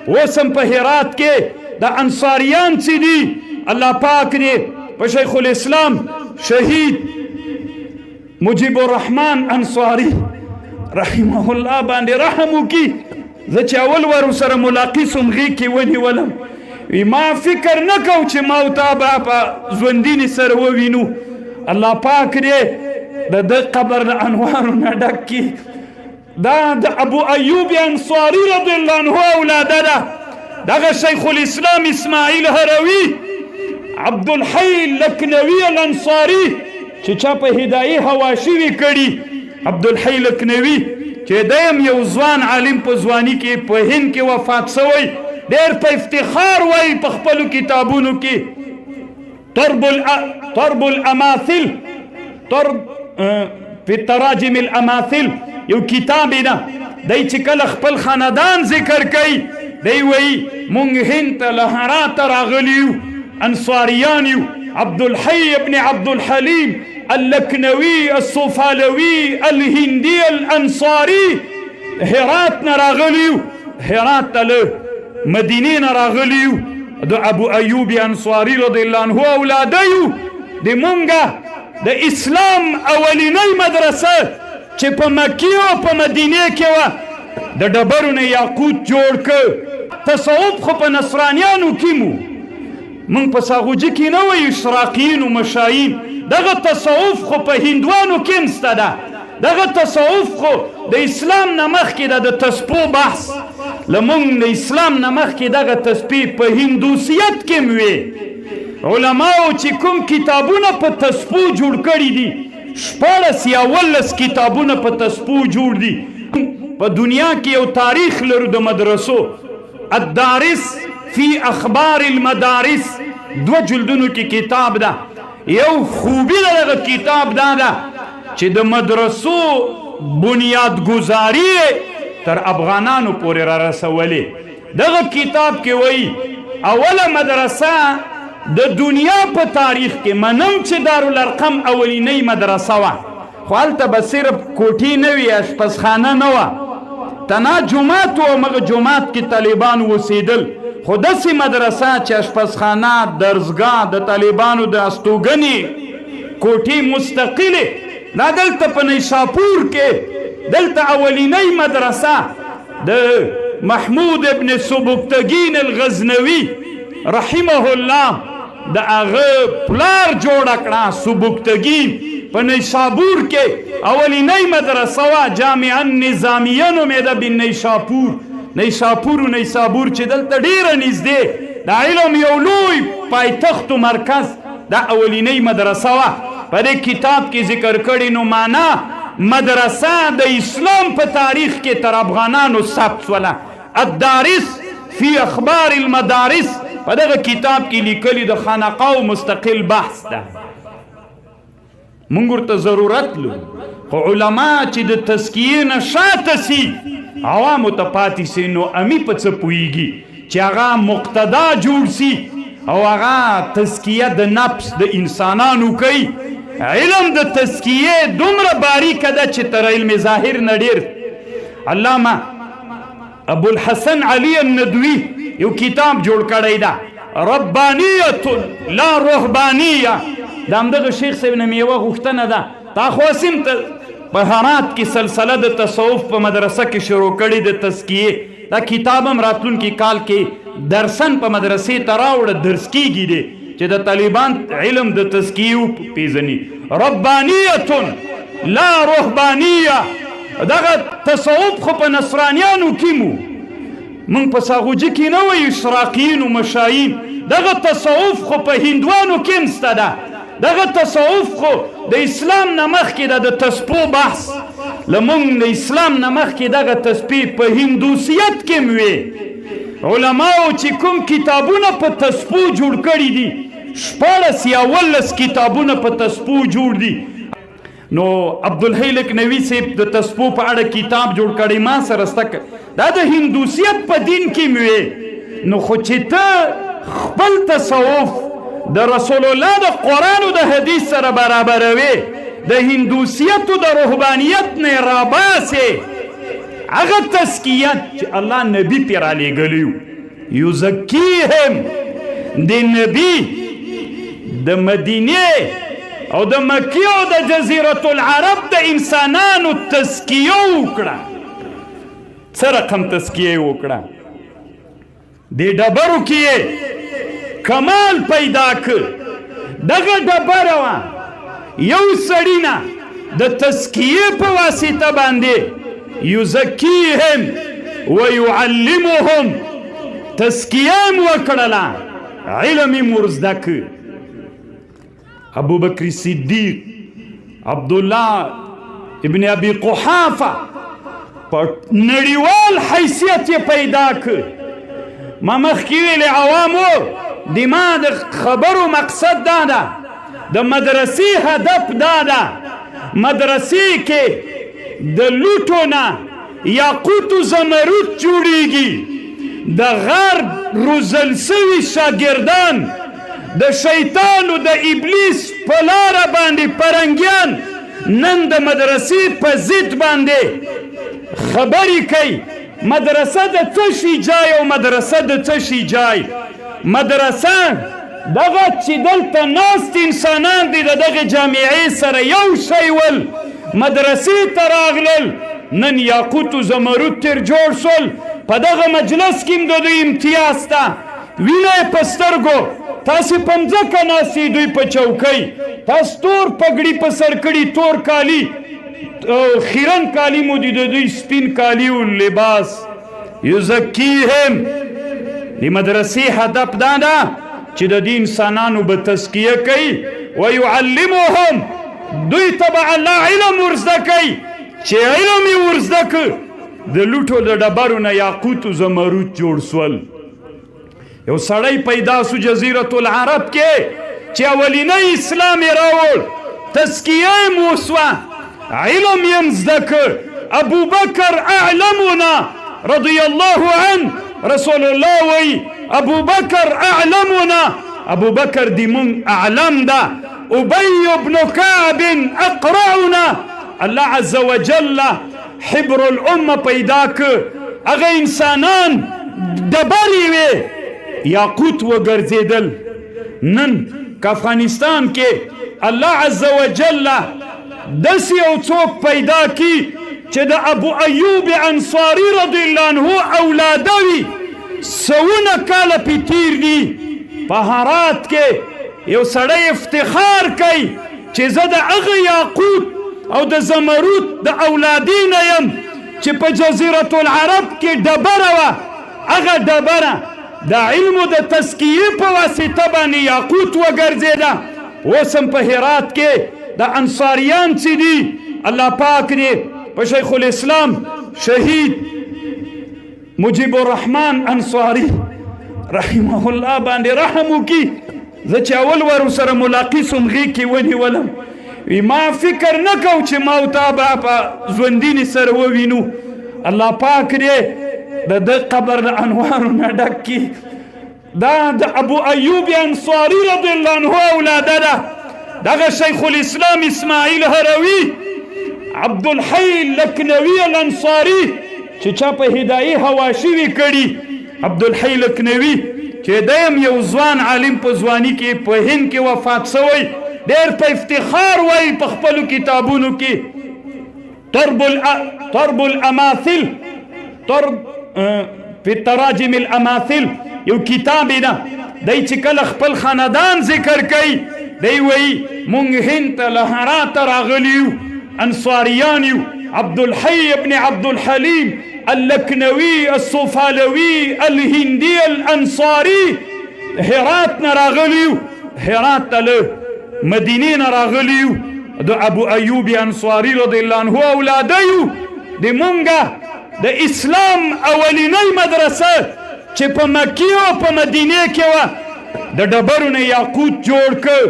اوس هم په هرات کې د انصاریان چې دي الله پاک دې په شیخ الاسلام شهید مجیب الرحمن انصاری رحمه الله باندې رحم وکړي. زه چې اول ور سره ملاقات سوم غېږ کې ونیولم، ما فکر نه کو چې ما او تا به په ژوندینې سره ووینو. الله پاک دې د ده قبر د انوارو نه ډک کړي. دا د ابو ایوب انصاری رضی الله عنه اولاده ده. دغه شیخ الاسلام اسماعیل هروي، عبدالحی لکنوي الانصاری چې چا په هدایي حواشي کړي، عبدالحی لکنوي چې دیم یو ځوان عالم په ځواني کې په هند کې وفات شوی، ډېر په افتخار وایي په خپلو کتابونو کې طرب الاماثل فی تراجم الاماثل یو کتاب دی. دی چې کله خپل خاندان ذکر کوي دی وایي مونږ هند ته له هراته راغلي یو، انصاریان یو، عبدالحی ابن عبدالحلیم اللکنوي الصوفالوي الهندي الانصاري هرات نه راغلي یو، هرات ته له مدینې نه راغلي یو. د ابو ایوب انصاری رضی الله عنه اولاده یو. د مونږه د اسلام اولینۍ مدرسه چې په مکې او په مدینې کې وه د ډبرو نه یاقوت جوړ کړ. تصوف خو په نصرانیانو کې مو، مونږ په ساغوجي کې نه وایو اشراقیین و مشایین. دغه تصوف خو په هندوانو کې نسته ده. دغه تصوف خو د اسلام نه مخکې ده. د تسپو بحث لمونږ د اسلام نه مخکې دغه تسبیح په هندوسیت کې م وې. علماو چې کوم کتابونه په تسبو جوړ کړي دي 14 یا 18 کتابونه په تسبو جوړ دي. په دنیا کې یو تاریخ لرو د مدرسو، الدارس فی اخبار المدارس، 2 جلدونو کې کتاب ده. یو خوبی دغه کتاب دا ده چې د مدرسو بنیادګذاري تر افغانانو پورې را رسولې. دغه کتاب کې وایي اوله مدرسه د دنیا په تاریخ کې منم چې دارالارقم اولینۍ مدرسه وه، خو هلته به صرف کوټې نه وي، اشپزخانه نه وه، تنها جومات و. هغه جومات کې طالبان اوسېدل، خو داسې مدرسه چې اشپزخانه، درسګاه، د طالبانو د استوګنې کوټې مستقلې. دا دلته په نیشاپور کې دلته اولینۍ مدرسه د محمود ابن سبکتگین الغزنوي رحمه الله د هغه پلار جوړه کړه. سبکتگین په نیشابور کې اولینۍ مدرسه وه، جامعه نظامیه نومېده بالنیشاپور. نیشاپور و نیسابور چې دلته ډېره نږدې د علم یو لوی پایتخت و مرکز، دا اولینۍ مدرسه وه. په دې کتاب کې ذکر کړي نو معنا مدرسه د اسلام په تاریخ کې تر افغانانو ثبت شوله. الدارس فی اخبار المدارس په دغه کتاب کې لیکلي د خانقاو مستقل بحث ده. مونږ ورته ضرورت لرو، خو علما چې د تزکیې نه شاته سي، عوامو ته پاتې سي، نو امي په څه پوهېږي چې هغه مقتدا جوړ سي او هغه تزکیه د نفس د انسانانو کوي. علم د تزکیه دومره باریکه ده چې تر علم ظاهر نه ډېر. علامه ابوالحسن علی الندوي یو کتاب جوړ کړی ده، ربانیة لا رهبانیه. د همدغه شیخ صاحب نه مې یوه غوښتنه ده، تا خو اسیم په هرات کې سلسله د تصوف په مدرسه کې شروع کړي د تزکیې. دا کتاب هم راتلونکي کال کې درسن په مدرسې ته راوړه، درس کېږي دی چې د طالبان علم د تزکیې وپېژني. ربانیة لا رهبانیه. دغه تصوف خو په نصرانیانو کې مو، مونږ په ساغوجي کې نه وایو اشراقیین و مشایین. دغه تصوف خو په هندوانو کې نسته ده. دغه تصوف خو د اسلام نه مخکې ده. د تسپو بحث لمونږ د اسلام نه مخکې دغه تسبیح په هندوسیت کې م وې. علماو چې کوم کتابونه په تسپو جوړ کړي دي 14 یا 18 کتابونه په تسپو جوړ دي. نو عبدالحی لکنوي صاحب د تسپو په اړه کتاب جوړ کړی، ما سره سته. دا د هندوسیت په دین کې م وې. نو خو چې ته خپل تصوف د رسول الله د قرآن او د حدیث سره برابروي، د هندوسیت او د رهبانیت نه راباسې، هغه تزکیه چې الله نبی پې رالیږلی و، یزکیهم د نبی د مدینې او د مکې او د جزیرة العرب د انسانانو تزکیه وکړه. څه رقم تزکیه یې وکړه؟ دې ډبرو کې یې کمال پیدا کړ. دغه ډبره وه یو سړي نه د تزکیې په واسطه باندې یزکیهم ویعلمهم تزکیه م وکړله، علم یې ورزده کړ. ابو بکر صدیق، عبدالله ابن ابي قحافه په نړیوال حیثیت یې پیدا کړ. ما مخکې ویلې عوامو د ما د خبرو مقصد دا ده، د مدرسې هدف دا ده مدرسې کې د لوټو نه یاقوت و زمرود جوړیږي. د غرب روزل سوي شاګردان د شیطان و د ابلیس په لاره باندې پرنګیان نن د مدرسې په ضد باندې خبرې کوي. مدرسه د څه شي جای او مدرسه د څه شي جای؟ مدرسه دغه چې دلته ناست انسانان دي د دغه جامعې سره یو شی ول، مدرسې ته راغلل، نن یاقوت و زمرود تر جوړ شول. په دغه مجلس کې هم د دوی امتیاز ته وینه یې په سترګو، تاسې په مځکه ناستې، دوی په چوکۍ، تاسو تور پګړي په سر کړي، تور کالي، خیرن کالي مو دي، د دوی سپین کالي و لباس. یزکیهم د مدرسې هدف دا ده چې د دې انسانانو به تزکیه کوي. ویعلمهم دوی ته به الله علم ورزده کوي. چې علم یې ورزده کړ د لوټو د ډبرو نه یاقوت و زمرود جوړ سول. یو سړی پیدا سو جزیرة العرب کې چې اولینی اسلام یې راوړ، تزکیه یې م وسوه، علم یې م زده کړ. ابو بکر اعلمنا رضی الله عنه، رسول الله وی ابو بکر اعلمنا، ابو بکر دی مونږ اعلم ده. ابی بن کعب اقرعنا، الله عز وجل حبر الامه پیدا کړ. هغه انسانان ډبرې وې یاقوت وګرځېدل. نن که افغانستان کې الله عز وجل داسې یو څوک پیدا کی چې د ابو ایوب انصاري رضی الله عنه اولاده وي، سوونه کاله پې تیر دي، په هرات کې یو سړی افتخار کوي چې زه د هغه یاقوت او د زمرود د اولادې نه یم چې په جزیرة العرب کې ډبره وه. هغه ډبره د علم د تزکیې په واسطه باندې یاقوت وګرځېده. اوس هم په هرات کې د انصاریان چې دي، الله پاک دې په شیخ الاسلام شهید مجیب الرحمن انصاری رحمه الله باندې رحم وکړي. زه چې اول ور سره ملاقي سوم غېږ کې ونیولم، ما فکر نه کو چې ما او تا به په ژوندینې سره ووینو. الله پاک دې د ده قبر د انوارو نه ډک کړي. دا د ابو ایوب انصاري رضی الله عنه اولاده ده. دغه شیخ الاسلام اسماعیل هروي، عبدالحی لکنوي الانصاري چې چا په هدایي حواشي وي کړي، عبدالحی لکنوي چې دی هم یو ځوان عالم په ځواني کې په هند کې وفات شوی، ډېر په افتخار وایي په خپلو کتابونو کې طرب الاماثل فی تراجم الاماثل یو کتاب ده. دی چې کله خپل خاندان ذکر کوي دی وایي مونږ هند ته له هراته راغلي یو، انصاریان یو. عبدالحی ابن عبدالحلیم اللکنوي الصوفالوي الهندي الانصاري هرات نه راغلي یو، هرات ته له مدینې نه راغلي یو. د ابو ایوب انصاري رضی الله عنه اولاده یو. د مونږه د اسلام اولینی مدرسه چې په مکې او په مدینې کې وه، د ډبرو نه یاقوت جوړ کړ.